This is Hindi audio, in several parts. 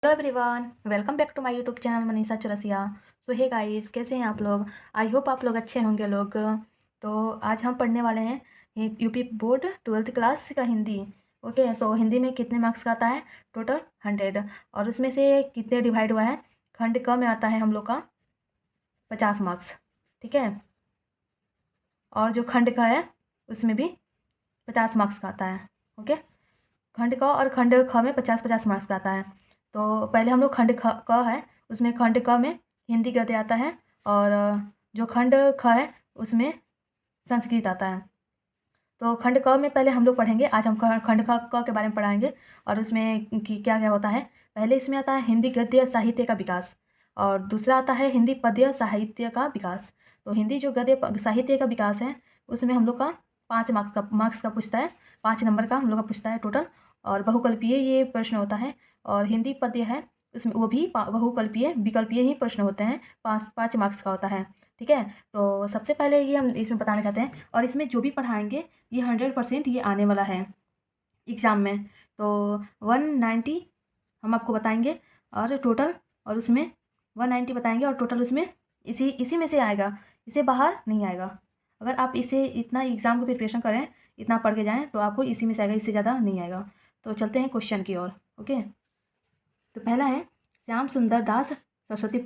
Hello everyone, welcome back to my YouTube channel Manisha Chaurasia. So hey guys, कैसे हैं आप लोग? आई होप आप लोग अच्छे होंगे लोग। तो आज हम पढ़ने वाले हैं यूपी बोर्ड 12th क्लास का हिंदी। ओके, तो हिंदी में कितने मार्क्स का आता है? टोटल 100। और उसमें से कितने डिवाइड हुआ है? खंड क में आता है हम लोग का 50 मार्क्स। ठीक है, और जो खंड का है उसमें भी 50 मार्क्स का आता है। ओके, खंड क और खंड ख में 50-50 मार्क्स का आता है। तो पहले हम लोग खंड क है, उसमें खंड क में हिंदी गद्य आता है, और जो खंड ख है उसमें संस्कृत आता है। तो खंड क में पहले हम लोग पढ़ेंगे। आज हम खंड क के बारे में पढ़ाएंगे, और उसमें कि क्या क्या होता है। पहले इसमें आता है हिंदी गद्य साहित्य का विकास, और दूसरा आता है हिंदी पद्य साहित्य का विकास। तो हिंदी जो गद्य साहित्य का विकास है उसमें हम लोग का 5 मार्क्स का पूछता है, 5 नंबर का हम लोग का पूछता है टोटल। और बहुकल्पीय ये प्रश्न होता है। और हिंदी पद्य है उसमें वो भी बहुकल्पीय विकल्पीय ही प्रश्न होते हैं, 5 मार्क्स का होता है। ठीक है, तो सबसे पहले ये हम इसमें बताना चाहते हैं, और इसमें जो भी पढ़ाएंगे ये 100% ये आने वाला है एग्ज़ाम में। तो 190 हम आपको बताएंगे, और टोटल, और उसमें 190 बताएंगे, और टोटल उसमें इसी में से आएगा, इसे बाहर नहीं आएगा। अगर आप इसे इतना एग्ज़ाम को प्रिपरेशन करें, इतना पढ़ के जाएँ, तो आपको इसी में से आएगा, इससे ज़्यादा नहीं आएगा। तो चलते हैं क्वेश्चन की ओर। ओके, तो पहला है, श्याम सुंदर दास सरस्वती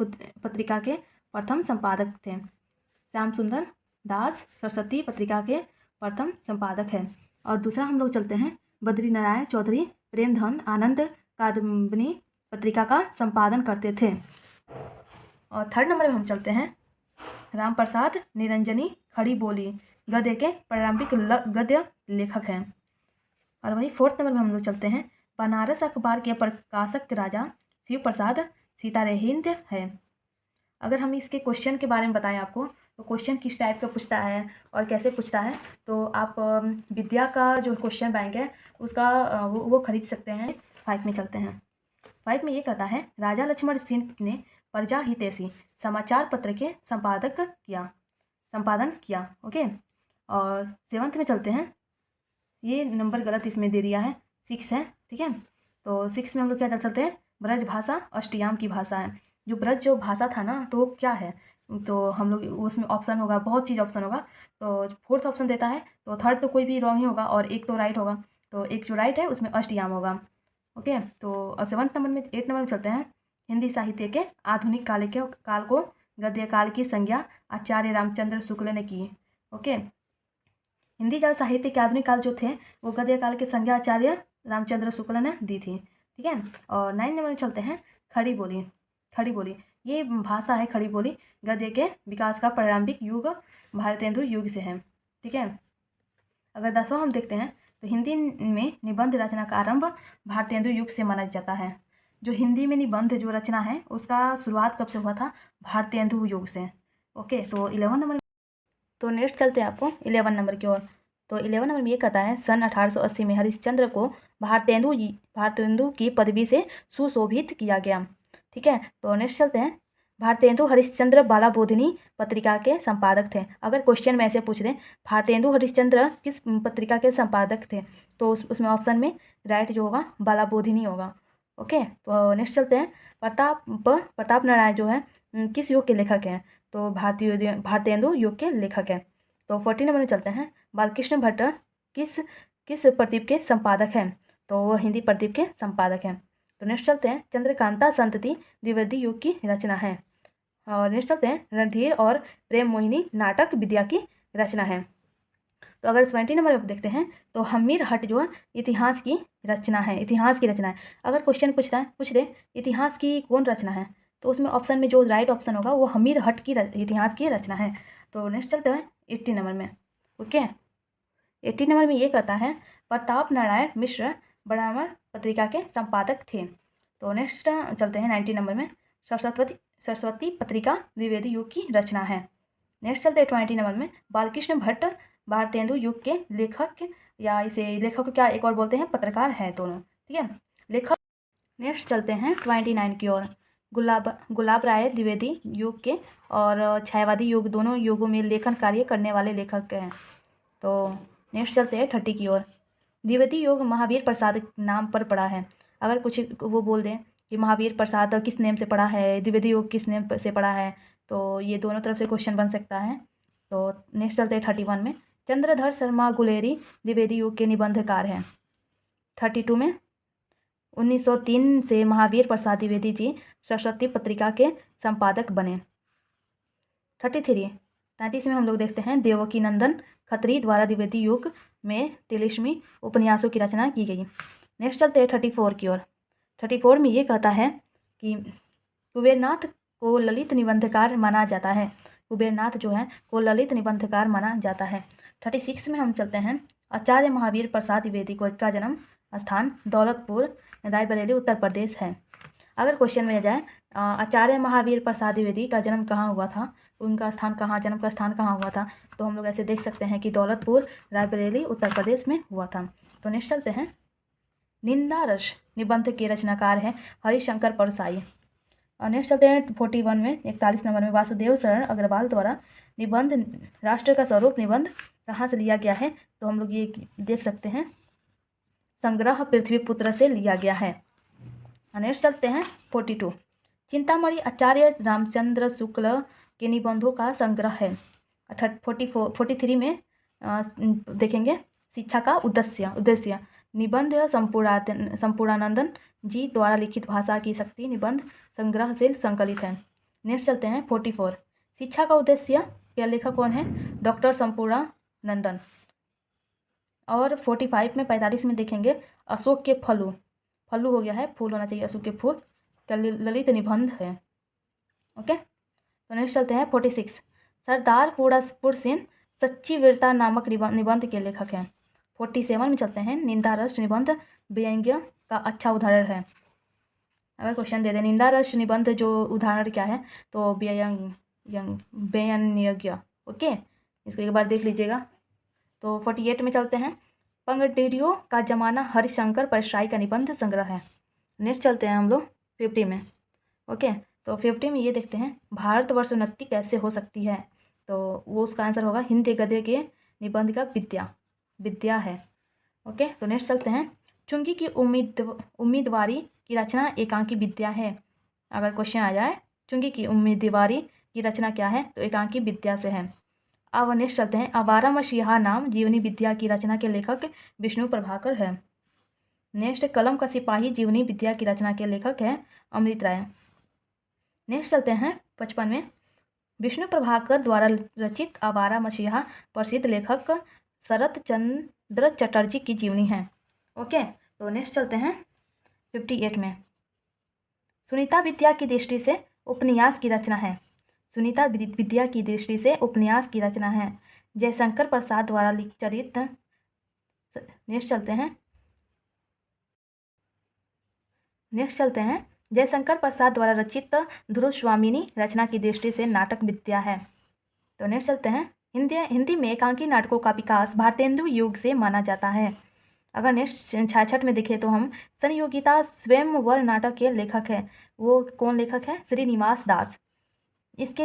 पत्रिका के प्रथम संपादक थे। श्याम सुंदर दास सरस्वती पत्रिका के प्रथम संपादक है। और दूसरा हम लोग चलते हैं, बद्री नारायण चौधरी प्रेमधन आनंद कादम्बिनी पत्रिका का संपादन करते थे। और थर्ड नंबर में हम चलते हैं, राम प्रसाद निरंजनी खड़ी बोली गद्य के प्रारंभिक गद्य लेखक हैं। और वही फोर्थ नंबर में हम लोग चलते हैं, बनारस अखबार के प्रकाशक राजा शिव प्रसाद सीतारहिंद है। अगर हम इसके क्वेश्चन के बारे में बताएं आपको, तो क्वेश्चन किस टाइप का पूछता है और कैसे पूछता है, तो आप विद्या का जो क्वेश्चन बैंक है उसका वो खरीद सकते हैं। 5 में चलते हैं। 5 में ये कहता है, राजा लक्ष्मण सिंह ने प्रजा हितैषी समाचार पत्र के संपादन किया। ओके, और 7th में चलते हैं। ये नंबर गलत इसमें दे दिया है, 6 है। ठीक है, तो 6 में हम लोग क्या चलते हैं, ब्रज भाषा अष्टयाम की भाषा है। जो ब्रज जो भाषा था ना, तो वो क्या है, तो हम लोग उसमें ऑप्शन होगा, बहुत चीज़ ऑप्शन होगा। तो फोर्थ ऑप्शन देता है, तो थर्ड तो कोई भी रॉन्ग ही होगा, और एक तो राइट होगा। तो एक जो राइट है उसमें अष्टयाम होगा। ओके, तो 7th नंबर में 8 नंबर में चलते हैं, हिंदी साहित्य के आधुनिक काल को गद्य काल की संज्ञा आचार्य रामचंद्र शुक्ल ने की। ओके, हिंदी जो साहित्य के आधुनिक काल जो थे वो गद्य काल के संज्ञा आचार्य रामचंद्र शुक्ल ने दी थी। ठीक है, और 9 नंबर में चलते हैं, खड़ी बोली। खड़ी बोली ये भाषा है, खड़ी बोली गद्य के विकास का प्रारंभिक युग भारतेंदु युग से है। ठीक है, अगर 10वां हम देखते हैं, तो हिंदी में निबंध रचना का आरंभ भारतेंदु युग से माना जाता है। जो हिंदी में निबंध जो रचना है उसका शुरुआत कब से हुआ था? भारतेंदु युग से। ओके, तो 11 नंबर, तो नेक्स्ट चलते हैं आपको 11 नंबर की ओर। तो 11 नंबर में ये कहता है, सन 1880 में हरिश्चंद्र को भारतेंदु की पदवी से सुशोभित किया गया। ठीक है, तो नेक्स्ट चलते हैं, भारतेंदु हरिश्चंद्र बालाबोधिनी पत्रिका के संपादक थे। अगर क्वेश्चन में ऐसे पूछ दें, भारतेंदु हरिश्चंद्र किस पत्रिका के संपादक थे, तो उसमें ऑप्शन में राइट जो होगा बालाबोधिनी होगा। ओके, तो नेक्स्ट चलते हैं, प्रताप नारायण जो है किस युग के लेखक हैं, तो भारतेंदु युग के लेखक हैं। तो 14 नंबर में चलते हैं, बालकृष्ण भट्ट किस किस प्रदीप के संपादक हैं, तो वो हिंदी प्रदीप के संपादक हैं। तो नेक्स्ट चलते हैं, चंद्रकांता संतति द्विवेदी युग की रचना है। और नेक्स्ट चलते हैं, रणधीर और प्रेम मोहिनी नाटक विद्या की रचना है। तो अगर 20 नंबर में देखते हैं, तो हमीर हट जो है इतिहास की रचना है, इतिहास की रचना है। अगर क्वेश्चन पूछ दे इतिहास की कौन रचना है, तो उसमें ऑप्शन में जो राइट ऑप्शन होगा वो हमीर हट की इतिहास की रचना है। तो नेक्स्ट चलते हैं 80 नंबर में। ओके, 80 नंबर में ये कहता है, प्रताप नारायण मिश्र ब्राह्मण पत्रिका के संपादक थे। तो नेक्स्ट चलते हैं 90 नंबर में, सरस्वती पत्रिका द्विवेदी युग की रचना है। नेक्स्ट चलते हैं 20 नंबर में, बालकृष्ण भट्ट भारतेंदु युग के लेखक, या इसे लेखक क्या एक और बोलते हैं, पत्रकार हैं दोनों। ठीक है, लेखक। नेक्स्ट चलते हैं 29 की ओर, गुलाब राय द्विवेदी युग के और छायावादी युग, दोनों युगों में लेखन कार्य करने वाले लेखक हैं। तो नेक्स्ट चलते हैं 30 की ओर, द्विवेदी युग महावीर प्रसाद नाम पर पड़ा है। अगर कुछ वो बोल दें कि महावीर प्रसाद किस नेम से पढ़ा है, द्विवेदी योग किस नेम से पढ़ा है। तो ये दोनों तरफ से क्वेश्चन बन सकता है। तो नेक्स्ट चलते हैं 31 में। चंद्रधर शर्मा गुलेरी द्विवेदी योग के निबंधकार हैं। 32 में 1903 से महावीर प्रसाद द्विवेदी जी सरस्वती पत्रिका के संपादक बने। 33 में हम लोग देखते हैं देवकी नंदन खत्री द्वारा द्विवेदी योग में 43वीं उपन्यासों की रचना की गई। नेक्स्ट चलते हैं 34 की ओर। 34 में ये कहता है कि कुबेरनाथ को ललित निबंधकार माना जाता है। कुबेरनाथ जो है को ललित निबंधकार माना जाता है। 36 में हम चलते हैं आचार्य महावीर प्रसाद द्विवेदी को का जन्म स्थान दौलतपुर रायबरेली उत्तर प्रदेश है। अगर क्वेश्चन में जाए आचार्य महावीर प्रसाद द्विवेदी का जन्म कहाँ हुआ था, उनका स्थान कहाँ, जन्म का स्थान कहाँ हुआ था, तो हम लोग ऐसे देख सकते हैं कि दौलतपुर रायबरेली उत्तर प्रदेश में हुआ था। तो नेक्स्ट चलते हैं निंदा रस निबंध के रचनाकार हैं हरिशंकर परसाई। और नेक्स्ट चलते हैं 41 में 41 नंबर में वासुदेव शरण अग्रवाल द्वारा निबंध राष्ट्र का स्वरूप निबंध कहाँ से लिया गया है, तो हम लोग ये देख सकते हैं संग्रह पृथ्वीपुत्र से लिया गया है। नेक्स्ट चलते हैं 42 चिंतामणि आचार्य रामचंद्र शुक्ल के निबंधों का संग्रह है। 43 में देखेंगे शिक्षा का उद्देश्य निबंध संपूर्णानंदन जी द्वारा लिखित भाषा की शक्ति निबंध संग्रह से संकलित है। नेक्स्ट चलते हैं 44 शिक्षा का उद्देश्य के लेखक कौन है, डॉक्टर संपूर्णानंदन। और 45 में 45 में देखेंगे अशोक के फल्लू हो गया है, फूल होना चाहिए, अशोक के फूल का ललित निबंध है। ओके, तो नेक्स्ट चलते हैं 46 सरदार पुर सेन सच्ची वीरता नामक निबंध के लेखक हैं। 47 में चलते हैं निंदा रस निबंध व्यंग्य का अच्छा उदाहरण है। अगर क्वेश्चन दे दें निंदा रस निबंध जो उदाहरण क्या है, तो व्यंग्य। ओके, इसको एक बार देख लीजिएगा। तो 48 में चलते हैं पंगडेरियो का जमाना हरिशंकर परसाई का निबंध संग्रह है। नेक्स्ट चलते हैं हम लोग 50 में। ओके, तो 50 में ये देखते हैं भारतवर्ष उन्नति कैसे हो सकती है, तो वो उसका आंसर होगा हिंदी गद्य के निबंध का विद्या है। ओके, तो नेक्स्ट चलते हैं चुंगी की उम्मीदवारी की रचना एकांकी विद्या है। अगर क्वेश्चन आ जाए चुंगी की उम्मीदवारी की रचना क्या है, तो एकांकी विद्या से है। अब नेक्स्ट चलते हैं आवारा मसीहा नाम जीवनी विद्या की रचना के लेखक विष्णु प्रभाकर है। नेक्स्ट कलम का सिपाही जीवनी विद्या की रचना के लेखक है अमृत राय। नेक्स्ट चलते हैं 55 में विष्णु प्रभाकर द्वारा रचित आवारा मसीहा प्रसिद्ध लेखक शरत चंद्र चटर्जी की जीवनी है। ओके, तो नेक्स्ट चलते हैं 58 में सुनीता विद्या की दृष्टि से उपन्यास की रचना है। सुनीता विद्या की दृष्टि से उपन्यास की रचना है जयशंकर प्रसाद द्वारा चरित। नेक्स्ट चलते हैं जयशंकर प्रसाद द्वारा रचित ध्रुव स्वामिनी रचना की दृष्टि से नाटक विद्या है। तो नेक्स्ट चलते हैं हिंदी में एकांकी नाटकों का विकास भारतेंदु युग से माना जाता है। अगर नेक्स्ट 66 में देखें तो हम संयोगिता स्वयंवर नाटक के लेखक है, वो कौन लेखक है, श्रीनिवास दास। इसके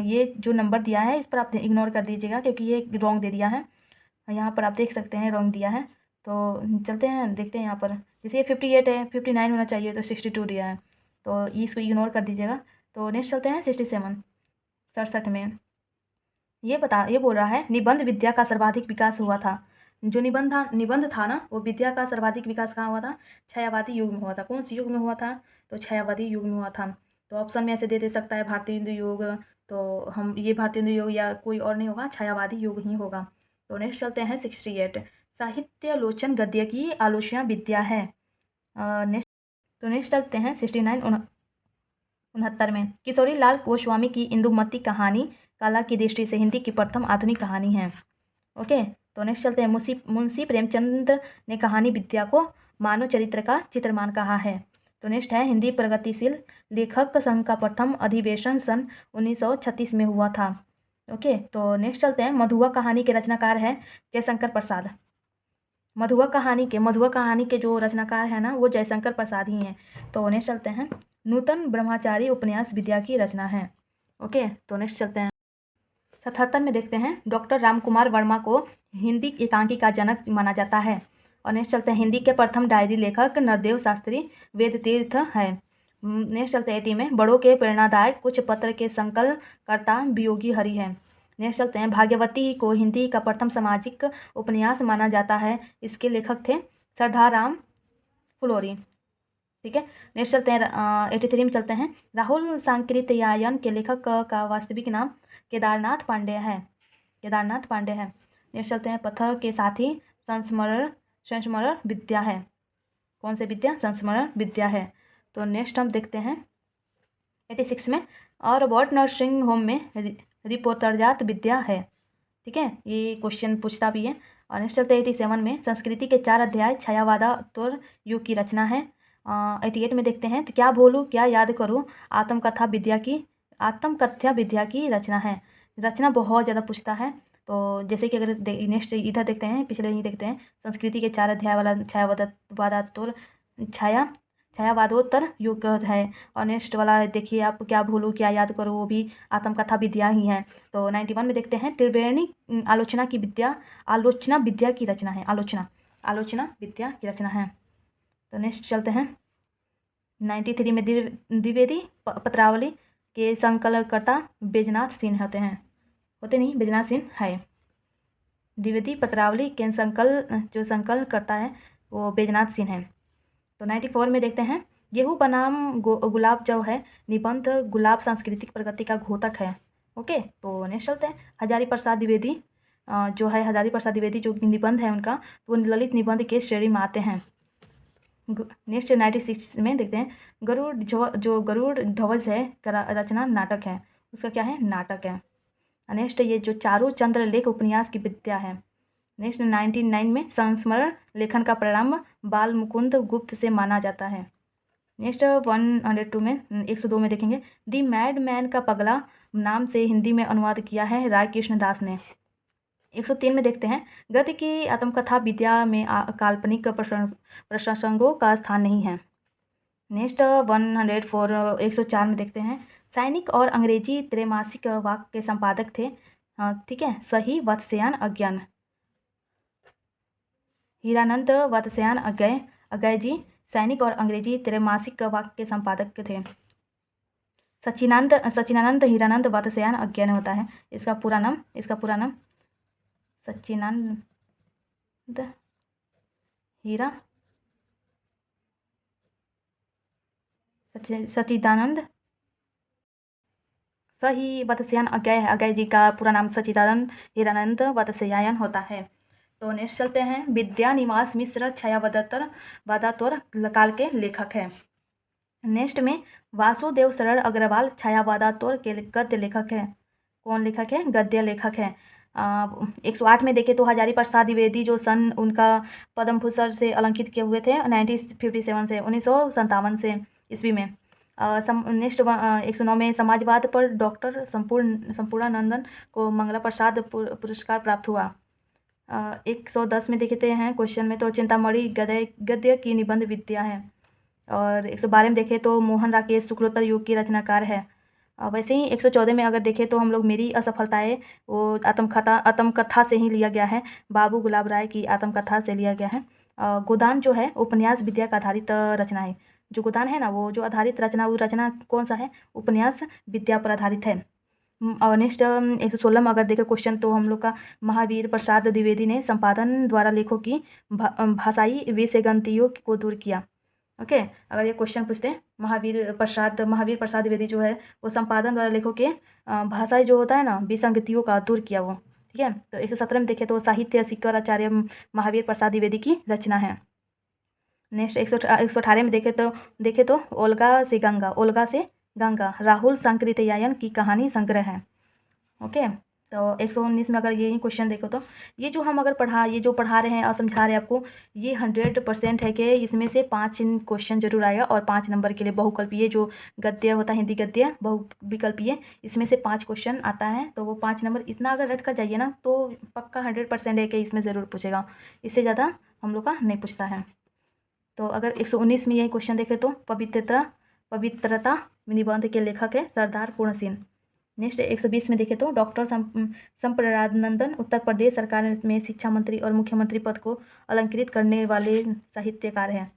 ये जो नंबर दिया है इस पर आप इग्नोर कर दीजिएगा क्योंकि ये रॉन्ग दे दिया है। यहाँ पर आप देख सकते हैं रॉन्ग दिया है। तो चलते हैं देखते हैं यहाँ पर, जैसे ये 58 है, 59 होना चाहिए, तो 62 दिया है, तो इसको इग्नोर कर दीजिएगा। तो नेक्स्ट चलते हैं 67 में ये बोल रहा है निबंध विद्या का सर्वाधिक विकास हुआ था। जो निबंध था ना, वो विद्या का सर्वाधिक विकास कहाँ हुआ था, छायावादी युग में हुआ था। कौन सी युग में हुआ था, तो छायावादी युग में हुआ था। तो ऑप्शन में ऐसे दे सकता है भारतीय हिंदू युग, तो हम ये भारतीय हिंदू युग या कोई और नहीं होगा, छायावादी युग ही होगा। तो नेक्स्ट चलते हैं 68 साहित्यालोचन गद्य की आलोचना विद्या है। नेक्स्ट चलते हैं 69 में किशोरी लाल गोस्वामी की इंदुमती कहानी कला की दृष्टि से हिंदी की प्रथम आधुनिक कहानी है। ओके, तो नेक्स्ट चलते हैं मुंशी प्रेमचंद ने कहानी विद्या को मानव चरित्र का चित्रमान कहा है। तो नेक्स्ट है हिंदी प्रगतिशील लेखक संघ का प्रथम अधिवेशन सन 1936 में हुआ था। ओके, तो नेक्स्ट चलते हैं मधुआ कहानी के रचनाकार है जयशंकर प्रसाद। मधुआ कहानी के जो रचनाकार है ना, वो जयशंकर प्रसाद ही हैं। तो नेक्स्ट चलते हैं नूतन ब्रह्मचारी उपन्यास विद्या की रचना है। ओके, तो नेक्स्ट चलते हैं 77 में देखते हैं डॉक्टर रामकुमार वर्मा को हिंदी एकांकी का जनक माना जाता है। और नेक्स्ट चलते हैं हिंदी के प्रथम डायरी लेखक नरदेव शास्त्री वेद तीर्थ है। नेक्स्ट चलते हैं 80 में बड़ों के प्रेरणादायक कुछ पत्र के संकलनकर्ता वियोगी हरि है। नेक्स्ट चलते हैं भाग्यवती को हिंदी का प्रथम सामाजिक उपन्यास माना जाता है, इसके लेखक थे सरदार राम फुलोरी। ठीक है, नेक्स्ट चलते हैं 83 में चलते हैं राहुल सांकृत्यायन के लेखक का वास्तविक नाम केदारनाथ पांडे है। केदारनाथ पांडे है। नेक्स्ट चलते हैं पथ के साथी संस्मरण विद्या है। कौन से विद्या? संस्मरण विद्या है। तो नेक्स्ट हम देखते हैं 86 में और रॉबर्ट नर्सिंग होम में रिपोर्टरजात विद्या है। ठीक है, ये क्वेश्चन पूछता भी है। और नेक्स्ट चलते हैं 87 में संस्कृति के 4 अध्याय छायावादात्तर युग की रचना है। 88 में देखते हैं तो क्या भूलूं क्या याद करूं आत्मकथा विद्या की रचना है। रचना बहुत ज़्यादा पूछता है। तो जैसे कि अगर नेक्स्ट इधर देखते हैं, पिछले ही देखते हैं संस्कृति के 4 अध्याय वाला छायावादोत्तर युग है। और नेक्स्ट वाला देखिए आप क्या भूलूं क्या याद करो, वो भी आत्मकथा विद्या ही है। तो 91 में देखते हैं त्रिवेणी आलोचना विद्या की रचना है। आलोचना विद्या की रचना है। तो नेक्स्ट चलते हैं 93 में द्विवेदी पत्रावली के संकलनकर्ता बैजनाथ सिंह बैजनाथ सिंह है। द्विवेदी पत्रावली के संकलन करता है वो बैजनाथ सिंह है। तो 94 में देखते हैं गेहूं बनाम गुलाब जो है निबंध गुलाब सांस्कृतिक प्रगति का घोतक है। ओके, तो नेक्स्ट चलते हैं हजारी प्रसाद द्विवेदी जो निबंध है उनका, तो वो ललित निबंध के श्रेणी में आते हैं। नेक्स्ट 96 में देखते हैं गरुड़ ध्वज है रचना नाटक है। उसका क्या है? नाटक है। नेक्स्ट ये जो चारू चंद्र लेख उपन्यास की विद्या है। नेक्स्ट 99 में संस्मरण लेखन का प्रारंभ बाल मुकुंद गुप्त से माना जाता है। नेक्स्ट 102 में देखेंगे दी मैड मैन का पगला नाम से हिंदी में अनुवाद किया है राय कृष्ण दास ने। 103 में देखते हैं गद्य की आत्मकथा विद्या में काल्पनिक प्रसंगों का स्थान नहीं है। नेक्स्ट 104 में देखते हैं सैनिक और अंग्रेजी त्रैमासिक वाक्य के संपादक थे। ठीक है, सही वत्स्यायन अज्ञान हीरानंद वत्स्यायन अज्ञय जी सैनिक और अंग्रेजी त्रैमासिक वाक्य के संपादक थे। सच्चिदानंद हीरानंद वत्स्यायन अज्ञान होता है इसका पूरा नाम सच्चिदानंद सही वत्स्यायन अज्ञय जी का पूरा नाम सच्चिदानंद हीरानंद वत्स्यायन होता है। तो नेक्स्ट चलते हैं विद्या निवास मिश्र छायावादात्तर काल के लेखक है। नेक्स्ट में वासुदेव शरण अग्रवाल छायावादात्तर के गद्य लेखक है। कौन लेखक है? गद्य लेखक है। 108 में देखे तो हजारी प्रसाद द्विवेदी जो सन उनका पद्म भूषण से अलंकित किए हुए थे 1957 से 1957 से ईस्वी में। नेक्स्ट 109 में समाजवाद पर डॉक्टर संपूर्णानंदन को मंगला प्रसाद पुरस्कार प्राप्त हुआ। 110 में देखते हैं क्वेश्चन में तो चिंतामणि गद्य की निबंध विद्या है। और 112 में देखें तो मोहन राकेश शुक्लोत्तर युग की रचनाकार है। वैसे ही 114 में अगर देखें तो हम लोग मेरी असफलताएं वो आत्मकथा से ही लिया गया है, बाबू गुलाब राय की आत्मकथा से लिया गया है। गोदान जो है उपन्यास विद्या का आधारित रचना है। जो गोदान है ना वो जो आधारित रचना वो रचना कौन सा है? उपन्यास विद्या पर आधारित है। और नेक्स्ट 116 में अगर देखें क्वेश्चन तो हम लोग का महावीर प्रसाद द्विवेदी ने संपादन द्वारा लेखों की भाषाई विसंगतियों को दूर किया। ओके, अगर ये क्वेश्चन पूछते हैं महावीर प्रसाद द्विवेदी जो है वो संपादन द्वारा लेखों के भाषाई जो होता है ना विसंगतियों का दूर किया वो। ठीक है, तो 117 में देखें तो साहित्य शिखर आचार्य महावीर प्रसाद द्विवेदी की रचना है। नेक्स्ट 118 में देखें तो ओल्गा से गंगा राहुल सांकृत्यायन की कहानी संग्रह है। ओके, तो 119 में अगर ये क्वेश्चन देखो तो ये जो हम अगर पढ़ा रहे हैं और समझा रहे हैं आपको ये 100% है कि इसमें से 5 क्वेश्चन जरूर आएगा। और 5 नंबर के लिए बहुकल्पीय जो गद्य होता है हिंदी गद्य बहुविकल्पीय इसमें से 5 क्वेश्चन आता है। तो वो 5 नंबर इतना अगर रट कर जाइए ना तो पक्का 100% है कि इसमें ज़रूर पूछेगा, इससे ज़्यादा हम लोग का नहीं पूछता है। तो अगर 119 में यही क्वेश्चन देखें तो पवित्रता निबंध के लेखक है सरदार पूर्ण सिंह। नेक्स्ट 120 में देखें तो डॉक्टर संप्रदानंदन उत्तर प्रदेश सरकार में शिक्षा मंत्री और मुख्यमंत्री पद को अलंकृत करने वाले साहित्यकार हैं।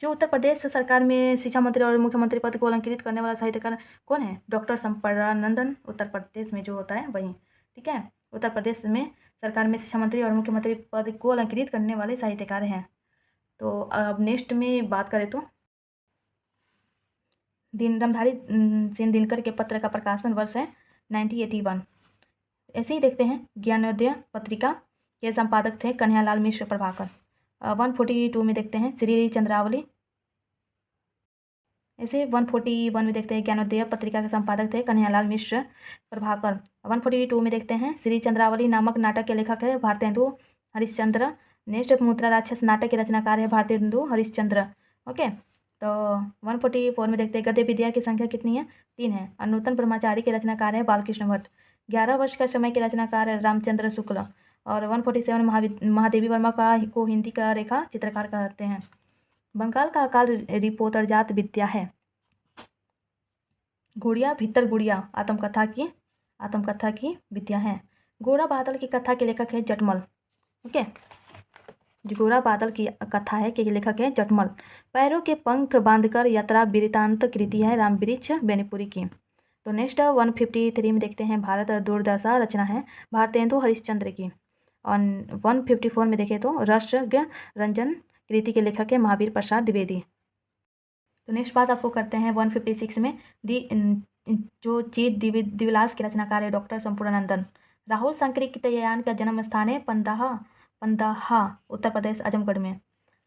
जो उत्तर प्रदेश सरकार में शिक्षा मंत्री और मुख्यमंत्री पद को अलंकृत करने वाला साहित्यकार कौन है? डॉक्टर संप्रदानंदन, उत्तर प्रदेश में जो होता है वही। ठीक है, उत्तर प्रदेश में सरकार में शिक्षा मंत्री और मुख्यमंत्री पद को अलंकृत करने वाले साहित्यकार हैं। तो अब नेक्स्ट में बात करें तो रामधारी सिंह दिनकर के पत्र का प्रकाशन वर्ष है 1981। ऐसे ही देखते हैं ज्ञानोदय पत्रिका के संपादक थे कन्हैयालाल मिश्र प्रभाकर। 142 में देखते हैं श्री चंद्रावली। ऐसे 141 में देखते हैं ज्ञानोदय पत्रिका के संपादक थे कन्हैयालाल मिश्र प्रभाकर। 142 में देखते हैं श्री चंद्रावली नामक नाटक के लेखक है भारतेंदु हरिश्चंद्र। नेक्स्ट मुद्रा राक्षस नाटक के रचनाकार है भारतेंदु हरिश्चंद्र। ओके, तो 144 में देखते हैं गद्य विद्या की संख्या कितनी है? 3 है। और नूतन ब्रह्मचारी के रचनाकार है बालकृष्ण भट्ट। 11 वर्ष का समय के रचनाकार है रामचंद्र शुक्ल। और 147 महादेवी वर्मा को हिंदी का रेखा चित्रकार कहते हैं। बंगाल का अकाल रिपोर्टर जात विद्या है। गुड़िया भीतर गुड़िया आत्मकथा की विद्या है। गोरा बादल की कथा के लेखक है जटमल। ओके, जो गोरा बादल की कथा है के लेखक है जटमल। पैरों के पंख बांधकर यात्रा वृत्तांत कृति है रामवृक्ष बेनीपुरी की। तो नेक्स्ट 153 में देखते हैं भारत दुर्दशा रचना है भारतेंदु हरिश्चंद्र की। और 154 में देखें तो रसज्ञ रंजन कृति के लेखक है महावीर प्रसाद द्विवेदी। तो नेक्स्ट बात आपको करते हैं 156 में जो चीत दिविलास के रचनाकार है डॉक्टर संपूर्णानंदन। राहुल सांकृत्यायन का जन्म स्थान है पंदाहा उत्तर प्रदेश आजमगढ़ में।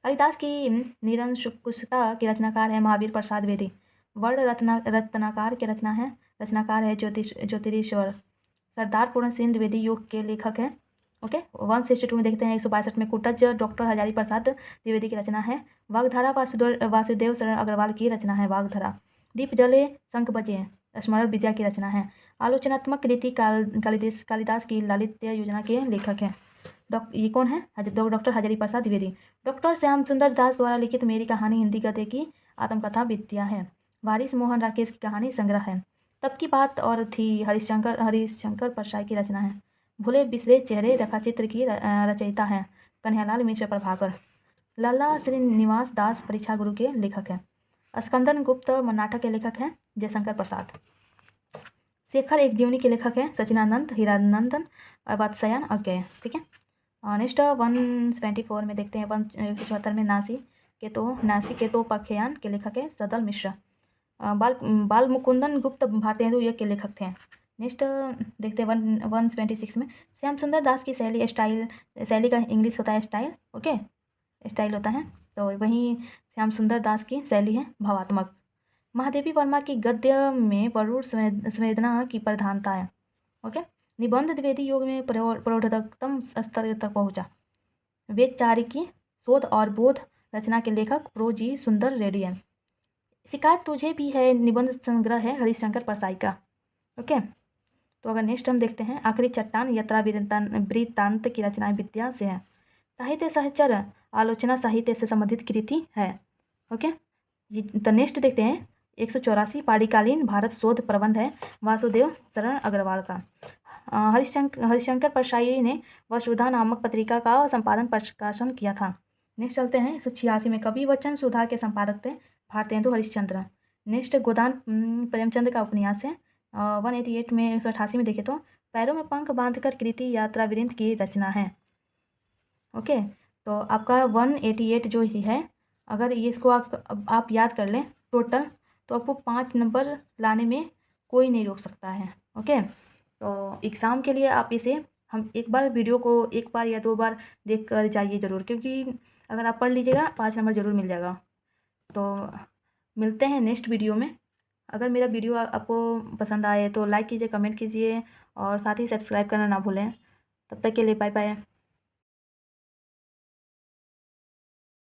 कालिदास की निरंकुशता के रचनाकार है महावीर प्रसाद द्विवेदी। वर्ण रत्नाकार के रचनाकार है ज्योतिरीश्वर। सरदार पूर्ण सिंह द्विवेदी युग के लेखक है। ओके, 162 में देखते हैं 162 में कुटज डॉक्टर हजारी प्रसाद द्विवेदी की रचना है। वागधारा वासुदेव शरण अग्रवाल की रचना है वागधारा। दीप जले शंख बजे स्मरण विद्या की रचना है। आलोचनात्मक कृति कालिदास की लालित्य योजना के लेखक हैं। ये कौन है? डॉक्टर हजारी प्रसाद द्विवेदी। डॉक्टर श्याम सुंदर दास द्वारा लिखित मेरी कहानी हिंदी गद्य की आत्मकथा विद्या है। वारिस मोहन राकेश की कहानी संग्रह है। तब की बात और थी हरिशंकर परसाई की रचना है। भूले बिसरे चेहरे रेखाचित्र की रचयिता है कन्हैयालाल मिश्र प्रभाकर। लाला श्रीनिवास दास परीक्षा गुरु के लेखक हैं। स्कंदन गुप्त नाटक के लेखक हैं जयशंकर प्रसाद। शेखर एक जीवनी के लेखक हैं सचिनानंद हीरानंदन वात्स्यायन अज्ञेय। ठीक है, नेक्स्ट 174 में देखते हैं 174 में नासी के तो पखयान के लेखक है सदल मिश्रा। बाल मुकुंदन गुप्त भारतेंदु युग के लेखक थे। नेक्स्ट देखते हैं 126 में श्याम सुंदर दास की शैली का इंग्लिश होता है स्टाइल। ओके, स्टाइल होता है, तो वहीं श्याम सुंदर दास की शैली है भावात्मक। महादेवी वर्मा की गद्य में प्रौढ़ संवेदना की प्रधानता है। ओके, निबंध द्विवेदी युग में प्रौढ़तम स्तर तक पहुंचा। वेदचारिकी शोध और बोध रचना के लेखक प्रो जी सुंदर रेड्डी है। शिकायत तुझे भी है निबंध संग्रह है हरिशंकर परसाई का। ओके, तो अगर नेक्स्ट हम देखते हैं आखिरी चट्टान यात्रा वृत्तांत की रचना विद्या से है। साहित्य सहचर आलोचना साहित्य से संबंधित कृति है। ओके, तो नेक्स्ट देखते हैं 184 पारिकालीन भारत शोध प्रबंध है वासुदेव शरण अग्रवाल का। हरिशंकर परसाई ने वसुधा नामक पत्रिका का संपादन प्रकाशन किया था। नेक्स्ट चलते हैं 186 में कवि वचन सुधा के संपादक थे भारतेंदु हरिश्चंद्र। नेक्स्ट गोदान प्रेमचंद का उपन्यास है। 188 में 188 में देखें तो पैरों में पंख बांधकर कृति यात्रा वृंत की रचना है। ओके, तो आपका 188 जो है अगर ये इसको आप याद कर लें टोटल, तो आपको 5 नंबर लाने में कोई नहीं रोक सकता है। ओके, तो एग्ज़ाम के लिए आप इसे हम एक बार वीडियो को 1 बार या 2 बार देख कर जाइए ज़रूर, क्योंकि अगर आप पढ़ लीजिएगा 5 नंबर ज़रूर मिल जाएगा। तो मिलते हैं नेक्स्ट वीडियो में। अगर मेरा वीडियो आपको पसंद आए तो लाइक कीजिए, कमेंट कीजिए और साथ ही सब्सक्राइब करना ना भूलें। तब तक के लिए बाय बाय।